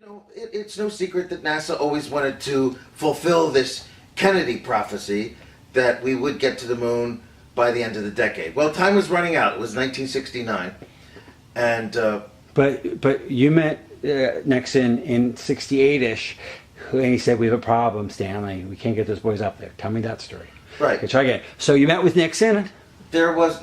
No, it's no secret that NASA always wanted to fulfill this Kennedy prophecy that we would get to the moon by the end of the decade. Well, time was running out. It was 1969, and but you met Nixon in '68-ish, and he said, "We have a problem, Stanley. We can't get those boys up there." Tell me that story. right. Okay, try again. So you met with Nixon. There was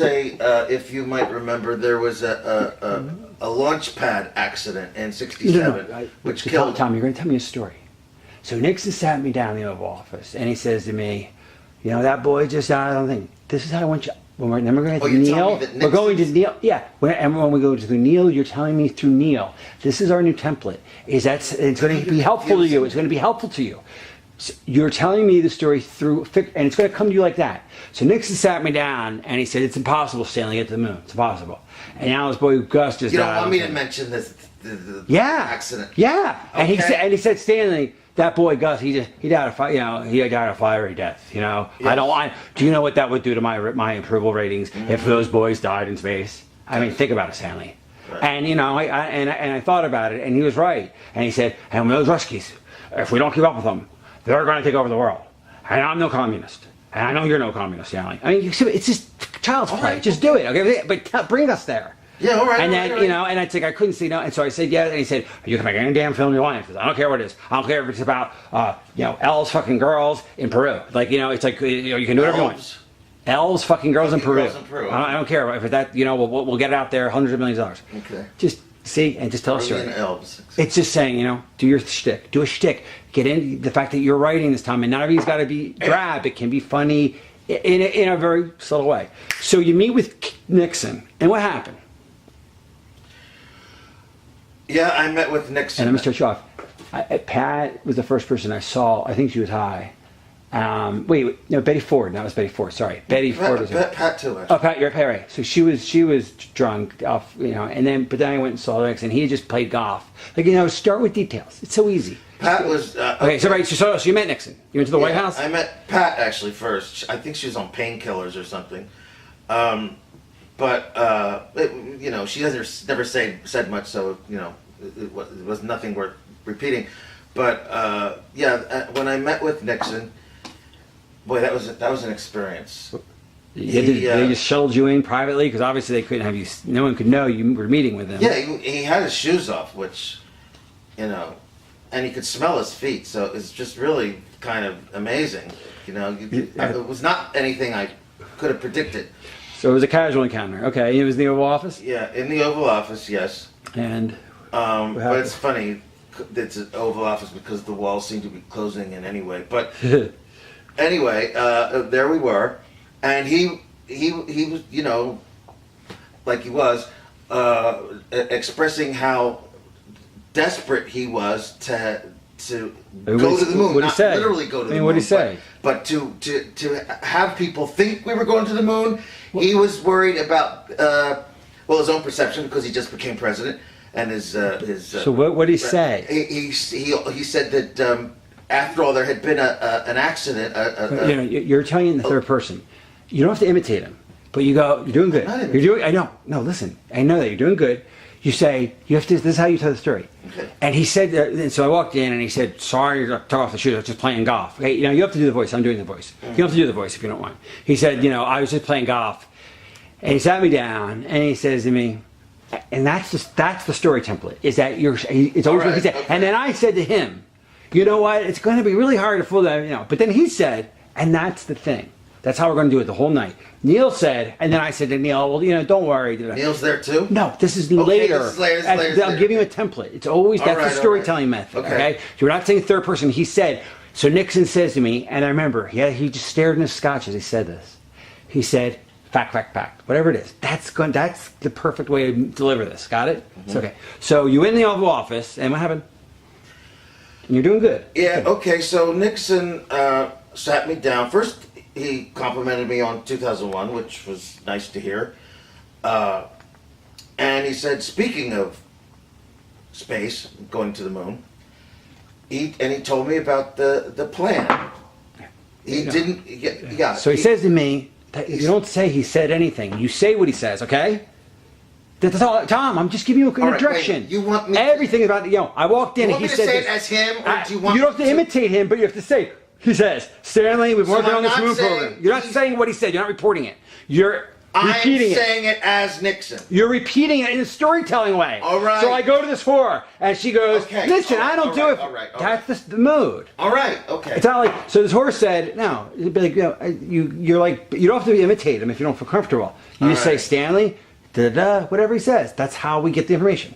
a if you might remember, there was a launch pad accident in '67, which killed. Tom, you're going to tell me a story. So Nixon sat me down in the Oval Office, and he says to me, "You know that boy just died on the thing. This is how I want you. Then we're going to Neil. We're going to Neil. Yeah. When we go to Neil, you're telling me through Neil. This is our new template. It's going to be helpful to you. It's going to be helpful to you." So you're telling me the story through, and it's going to come to you like that. So Nixon sat me down and he said, "It's impossible, Stanley, to get to the moon. It's impossible." And now this boy Gus just You died. don't want me to mention this the accident? Yeah. Okay. And he said, "Stanley, that boy Gus, he died of he died a fiery death. Yes. I don't want. Do you know what that would do to my approval ratings if those boys died in space? I mean, think about it, Stanley." Right. And I thought about it, and he was right. And he said, "And those Ruskies, if we don't keep up with them, they're going to take over the world. And I'm no communist. And I know you're no communist, Stanley. I mean, it's just child's play. Right. Just do it, okay? But bring us there." Yeah, all right. And then, all right. And I said, I couldn't see no. And so I said, yeah. And he said, "You can make any damn film you want. I don't care what it is. I don't care if it's about, L's fucking girls in Peru. Like, it's like, you can do whatever you want. L's fucking girls in Peru. I don't care if that, we'll get it out there, hundreds of millions of dollars. Okay. Just see and just tell a story. Elves. It's just saying, do your shtick. Do a shtick. Get in the fact that you're writing this time, and not everything's got to be drab. It can be funny in a very subtle way. So you meet with Nixon, and what happened? Yeah, I met with Nixon. And let me start you off. Pat was the first person I saw. I think she was high. Betty Ford. That was Betty Ford. Sorry, Betty Ford was there. Pat too. Actually. Oh, Pat, you're right. So she was drunk off, but then I went and saw Nixon. He had just played golf. Like, start with details. It's so easy. Pat was okay. So you met Nixon. You went to the White House. I met Pat actually first. I think she was on painkillers or something. She never said much, so it was nothing worth repeating. But when I met with Nixon, boy, that was an experience. They just shuttled you in privately because obviously they couldn't have you. No one could know you were meeting with him. Yeah, he had his shoes off, which, and he could smell his feet. So it's just really kind of amazing. It was not anything I could have predicted. So it was a casual encounter. Okay, it was in the Oval Office? Yeah, in the Oval Office, yes. And but it's funny, it's an Oval Office because the walls seem to be closing in anyway. But anyway, there we were, and he was, like he was, expressing how desperate he was to go to the moon. What did he say? Literally go to the moon. What did he say? But to have people think we were going to the moon, he was worried about his own perception because he just became president, and his. So what did he say? He said that after all there had been an accident. You're telling it in the third person. You don't have to imitate him, but you go, "You're doing good. You're doing." I know. No, listen. I know that you're doing good. You say you have to. This is how you tell the story. Okay. And he said, and so I walked in, and he said, "Sorry to take off the shoes. I was just playing golf." Okay, you have to do the voice. I'm doing the voice. You don't have to do the voice if you don't want. He said, "I was just playing golf," and he sat me down, and he says to me, and that's the story template. Is that it's always what he said. Okay. And then I said to him, "You know what? It's going to be really hard to fool them." But then he said, and that's the thing. That's how we're going to do it the whole night. Neil said, and then I said to Neil, "Well, don't worry." Neil's there too? No, this is later. This is later. I'll give you a template. It's always, that's the storytelling method, okay? So we're not saying third person. He said, so Nixon says to me, and I remember, he just stared in his scotch as he said this. He said, fact, whatever it is. That's the perfect way to deliver this. Got it? Mm-hmm. It's okay. So you in the Oval Office, and what happened? And you're doing good. Yeah, okay, so Nixon sat me down. First, he complimented me on 2001, which was nice to hear. And he said, speaking of space, going to the moon, he told me about the plan. He didn't, yeah. So he says to me, you don't say he said anything. You say what he says, okay? That's all, Tom. I'm just giving you an introduction. Wait, you want me? Everything about I walked in You and want he me to said say this. it as him, or do you want? You don't have to imitate him, but you have to say. He says, Stanley, we've worked on this moon program. You're not saying what he said. You're not reporting it. You're repeating it. I'm saying it as Nixon. You're repeating it in a storytelling way. All right. So I go to this whore, and she goes, Okay. listen, I don't do it. All right. That's the mood. All right. Okay. It's not like, so this horse said, no, it'd be like, you're like, you don't have to imitate him if you don't feel comfortable. You just say, Stanley, da-da-da, whatever he says. That's how we get the information.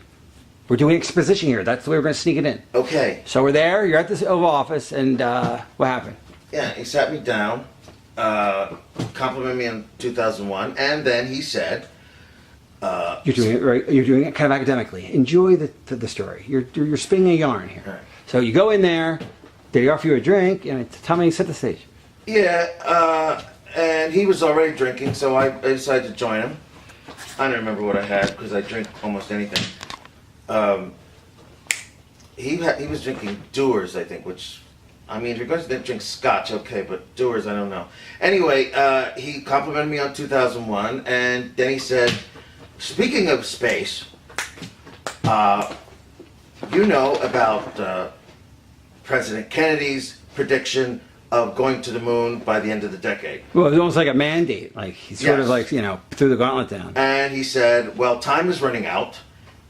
We're doing exposition here. That's the way we're going to sneak it in. Okay. So we're there, you're at this Oval Office, and what happened? Yeah, he sat me down, complimented me in 2001, and then he said, You're doing it right. You're doing it kind of academically. Enjoy the story. You're spinning a yarn here. Right. So you go in there. They offer you a drink, and tell me, set the stage. Yeah, and he was already drinking, so I decided to join him. I don't remember what I had because I drink almost anything. He was drinking Dewar's, I think, which, I mean, if you're going to drink Scotch, okay, but Dewar's, I don't know. Anyway, he complimented me on 2001, and then he said, speaking of space, you know about President Kennedy's prediction of going to the moon by the end of the decade. Well, it was almost like a mandate. Like he sort of Yes. like threw the gauntlet down. And he said, well, time is running out,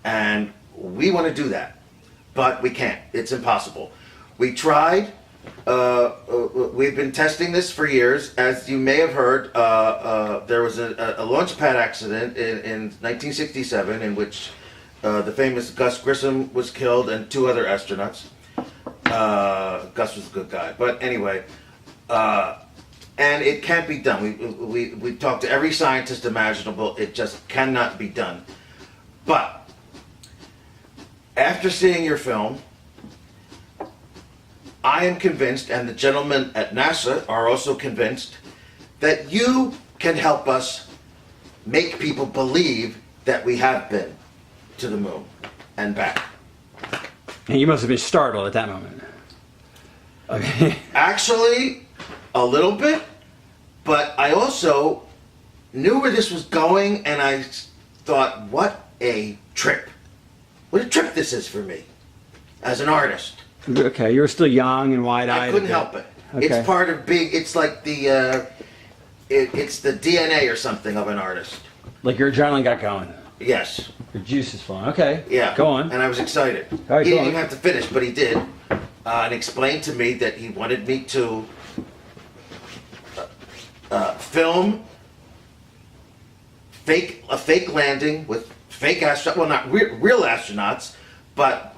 and we want to do that, but we can't. It's impossible. We tried. We've been testing this for years. As you may have heard, there was a launch pad accident in 1967 in which the famous Gus Grissom was killed and 2 other astronauts. Gus was a good guy, but anyway, and it can't be done. We talked to every scientist imaginable. It just cannot be done. But after seeing your film, I am convinced, and the gentlemen at NASA are also convinced, that you can help us make people believe that we have been to the moon and back. And you must have been startled at that moment. Okay. Actually, a little bit, but I also knew where this was going, and I thought, what a trip. What a trip this is for me, as an artist. Okay, you were still young and wide-eyed. I couldn't help it. Okay. It's part of being, it's like it's the DNA or something of an artist. Like your adrenaline got going. Yes. Your juice is flowing. Okay. Yeah. Go on. And I was excited. All right, He go didn't on. even have to finish, but he did. And explained to me that he wanted me to film a fake landing with fake astronauts. Well, not real astronauts, but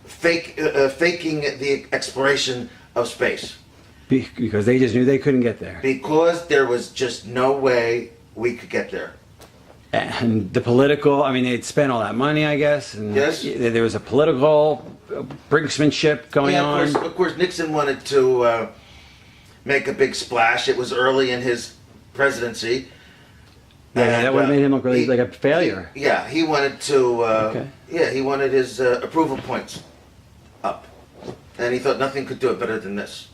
faking the exploration of space. Because they just knew they couldn't get there. Because there was just no way we could get there. And the political, I mean, they'd spent all that money, I guess. And Yes. there was a political brinksmanship going on. Of course, Nixon wanted to make a big splash. It was early in his presidency. Yeah, And, that would have made him look really like a failure. He wanted to. Okay. Yeah, he wanted his approval points up, and he thought nothing could do it better than this,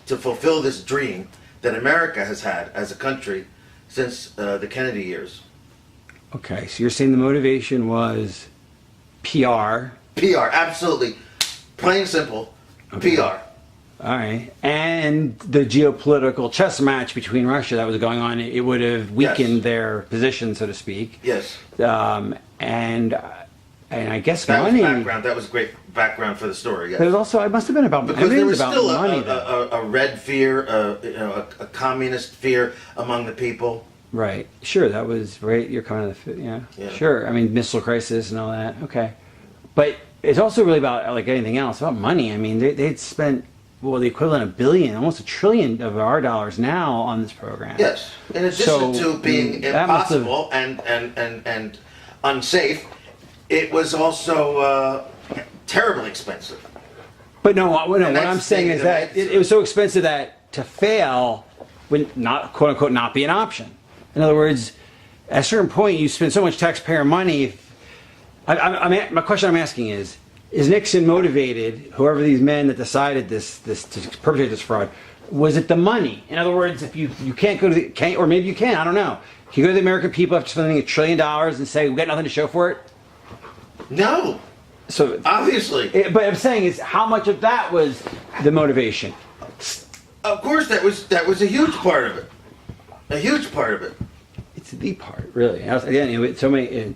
to fulfill this dream that America has had as a country since the Kennedy years. Okay, so you're saying the motivation was PR. PR, absolutely, plain and simple, Okay. PR. All right. And the geopolitical chess match between Russia that was going on, it would have weakened Yes. their position, so to speak. Yes. And I guess That money. was background. That was great background for the story. Yes. But it was also, it must have been about, Because there was about still money. though. a red fear, a communist fear among the people. Right. Sure, that was right. You're kind of, yeah. Sure. I mean, missile crisis and all that. Okay. But it's also really about, like anything else, about money. I mean, they'd spent, well, the equivalent of $1 billion, almost $1 trillion of our dollars now on this program. Yes. In addition So, to being that must have- impossible and unsafe, it was also terribly expensive. But no, what that's I'm saying is that the- it was so expensive that to fail would not, quote unquote, not be an option. In other words, at a certain point, you spend so much taxpayer money. My question I'm asking is Nixon motivated, whoever these men that decided this to perpetrate this fraud, Was it the money? In other words, if you can't go to the, or maybe you can, I don't know. Can you go to the American people after spending $1 trillion and say, we got nothing to show for it? No. So obviously. But I'm saying is how much of that was the motivation? Of course, that was a huge part of it. A huge part of it. It's the part, really. Again, so many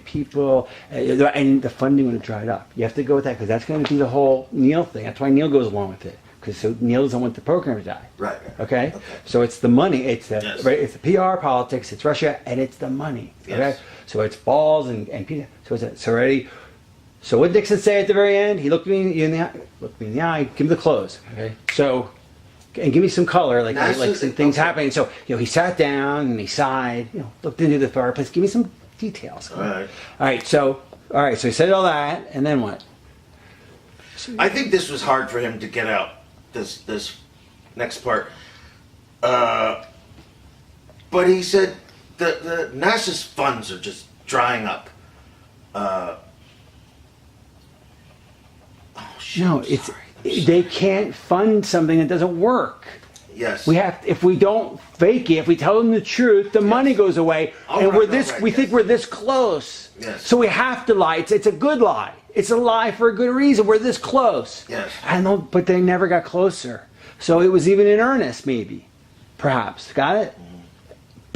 people, and the funding would have dried up. You have to go with that because that's going to be the whole Neil thing. That's why Neil goes along with it. Because so Neil doesn't want the program to die. Right. Okay? So it's the money. It's the yes. right. It's the PR, politics. It's Russia, and it's the money. Okay. Yes. So it's balls and so it's already. So what did Nixon say at the very end? He looked me in the eye. Looked me in the eye. Give me the clothes. Okay. So, and give me some color, like some things happening. So he sat down and he sighed. Looked into the fireplace. Give me some details. All right. All right. So he said all that, and then what? I think this was hard for him to get out. This next part, but he said the NASA's funds are just drying up. They can't fund something that doesn't work. Yes. If we don't fake it, if we tell them the truth, the money goes away, and we think we're this close. Yes. So we have to lie. It's a good lie. It's a lie for a good reason. We're this close. Yes. But they never got closer. So it was even in earnest, maybe, perhaps. Got it?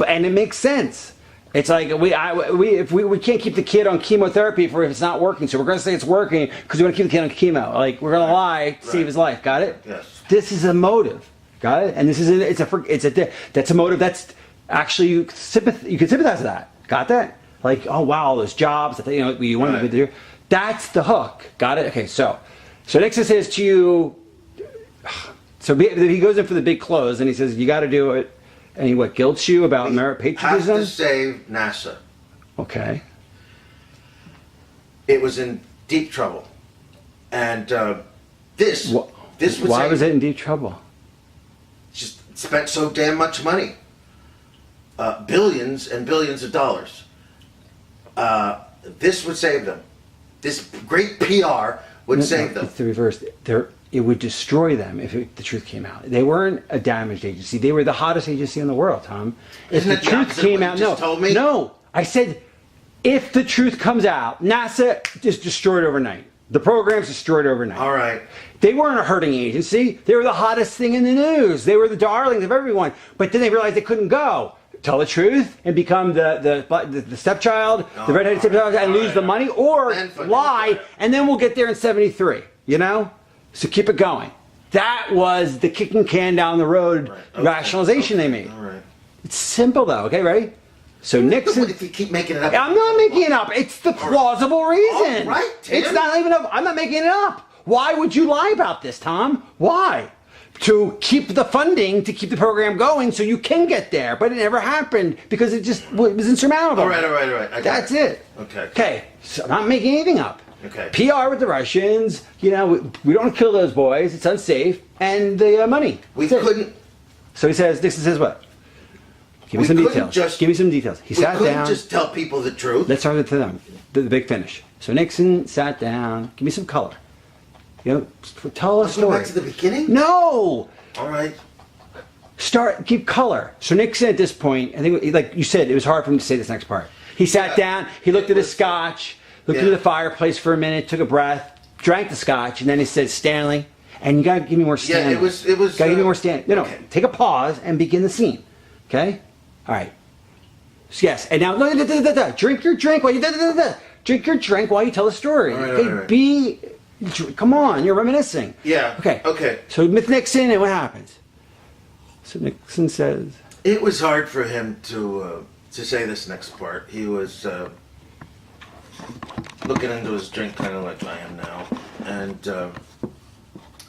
And it makes sense. It's like we can't keep the kid on chemotherapy if it's not working. So we're going to say it's working because we want to keep the kid on chemo. Like we're going to lie to save his life. Got it? Yes. This is a motive. Got it? And this is that's a motive that's actually you can sympathize with that. Got that? Like, oh wow, all those jobs that you wanted to do. That's the hook. Got it? Okay, so Nixon says to you, so he goes in for the big close and he says, you got to do it. And he guilts you about merit patriotism? Have to save NASA. Okay. It was in deep trouble. And this was... Why was it in deep trouble? Just spent so damn much money. Billions and billions of dollars. This would save them. This great PR would save them. It's the reverse. It would destroy them if the truth came out. They weren't a damaged agency. They were the hottest agency in the world, Tom. If the truth came out, no. I said, if the truth comes out, NASA is destroyed overnight. The program's destroyed overnight. All right. They weren't a hurting agency. They were the hottest thing in the news. They were the darlings of everyone. But then they realized they couldn't go. Tell the truth and become the stepchild, the redheaded stepchild, and lose the money, or lie, and then we'll get there in 73. So keep it going. That was the kicking can down the road rationalization they made. All right. It's simple though. Okay, ready? So Nixon. If you keep making it up, I'm not making it up. It's the plausible reason. All right, Tim. It's not even. I'm not making it up. Why would you lie about this, Tom? Why? To keep the funding to keep the program going so you can get there, but it never happened because it was insurmountable. All right. That's it. Okay. So I'm not making anything up. Okay. PR with the Russians. We don't want to kill those boys. It's unsafe. And the money. We couldn't. So Nixon says what? Give me some details. Give me some details. He sat down. We couldn't just tell people the truth. Let's start with them. The big finish. So Nixon sat down. Give me some color. Tell a story. Go back to the beginning? No! All right. Keep color. So Nixon at this point, I think, like you said, it was hard for him to say this next part. He sat down, he looked at his scotch, looked into the fireplace for a minute, took a breath, drank the scotch, and then he said, Stanley, and you gotta give me more Stanley. Yeah, it was. Gotta give me more Stanley. No, take a pause and begin the scene. Okay? All right. Yes, and now, drink your drink while you, drink your drink while you tell the story. All right, okay, come on, you're reminiscing. Yeah. Okay. So with Nixon, and what happens? So Nixon says... It was hard for him to say this next part. He was looking into his drink kind of like I am now. And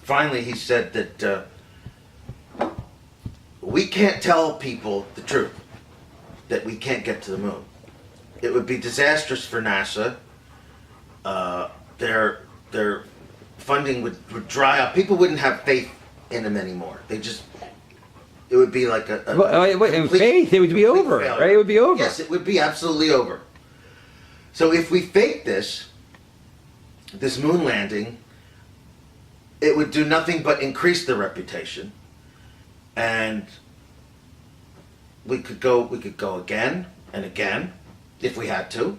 finally he said that we can't tell people the truth, that we can't get to the moon. It would be disastrous for NASA. Their funding would dry up. People wouldn't have faith in them anymore. It would be like faith, it would be over, failure. right? It would be over. Yes, it would be absolutely over. So if we fake this moon landing, it would do nothing but increase the reputation. and we could go again and again if we had to.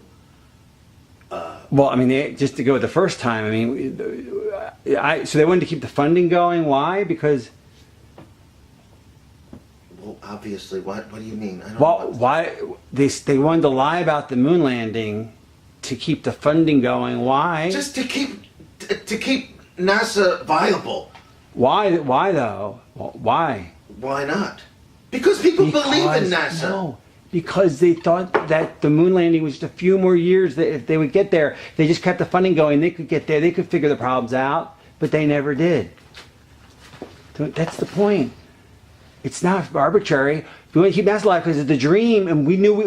Well, I mean, just to go the first time. I mean, so they wanted to keep the funding going. Why? Because. Well, obviously, what do you mean? I don't Well, know. why they wanted to lie about the moon landing to keep the funding going? Why? Just to keep NASA viable. Why though? Well, why? Why not? Because people believe in NASA. No, because they thought that the moon landing was just a few more years. That if they would get there, they just kept the funding going. They could get there. They could figure the problems out, but they never did. So that's the point. It's not arbitrary. We want to keep NASA alive because it's the dream, and we knew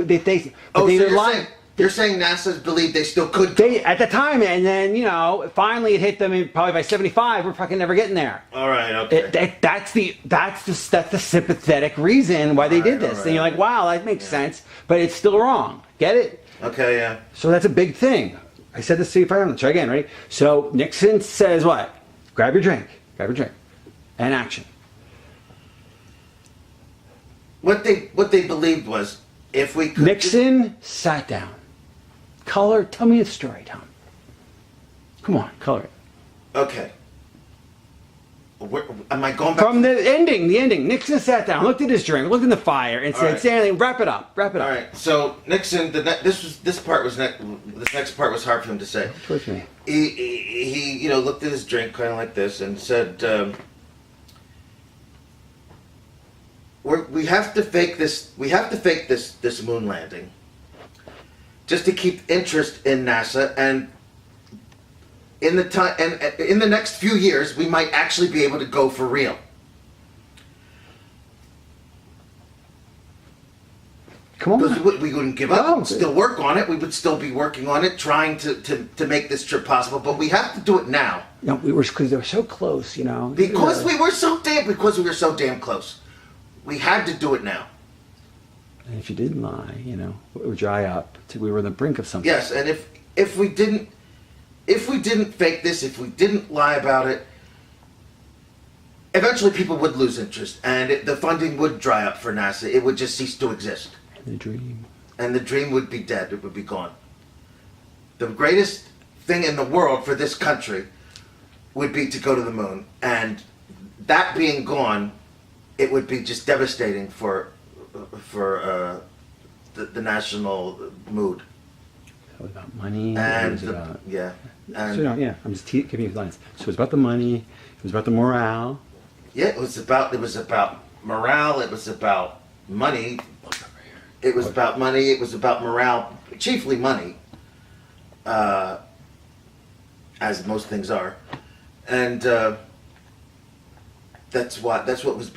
You're saying NASA believed they still could. They at the time, and then finally it hit them. And probably by 75, we're fucking never getting there. All right, okay. That's the sympathetic reason why they did this. Right. And you're like, wow, that makes sense, but it's still wrong. Get it? Okay, yeah. So that's a big thing. I said this to you. Let's try again. Ready? So Nixon says what? Grab your drink, and action. What they believed was if we could. Nixon sat down. Color. Tell me the story, Tom. Come on, color it. Okay. Am I going back from the ending? The ending. Nixon sat down, looked at his drink, looked in the fire, and said, right. "Stanley, wrap it up. Wrap it up." All right. So Nixon, this next part was hard for him to say. Towards me. He looked at his drink kind of like this and said, "We have to fake this. We have to fake this moon landing, just to keep interest in NASA and." In the next few years, we might actually be able to go for real. Come on. Because we wouldn't give up. We'd still work on it. We would still be working on it, trying to make this trip possible. But we have to do it now. No, because they were so close, Because we were so damn close. We had to do it now. And if you didn't lie, it would dry up. We were on the brink of something. Yes, and if we didn't fake this, if we didn't lie about it, eventually people would lose interest, and the funding would dry up for NASA. It would just cease to exist. And the dream would be dead. It would be gone. The greatest thing in the world for this country would be to go to the moon, and that being gone, it would be just devastating for the national mood. It was about money. And I'm just giving you lines. So it was about the money. It was about the morale. Yeah, it was about morale. It was about money. It was about money. It was about morale. Chiefly money, as most things are, and that's what was.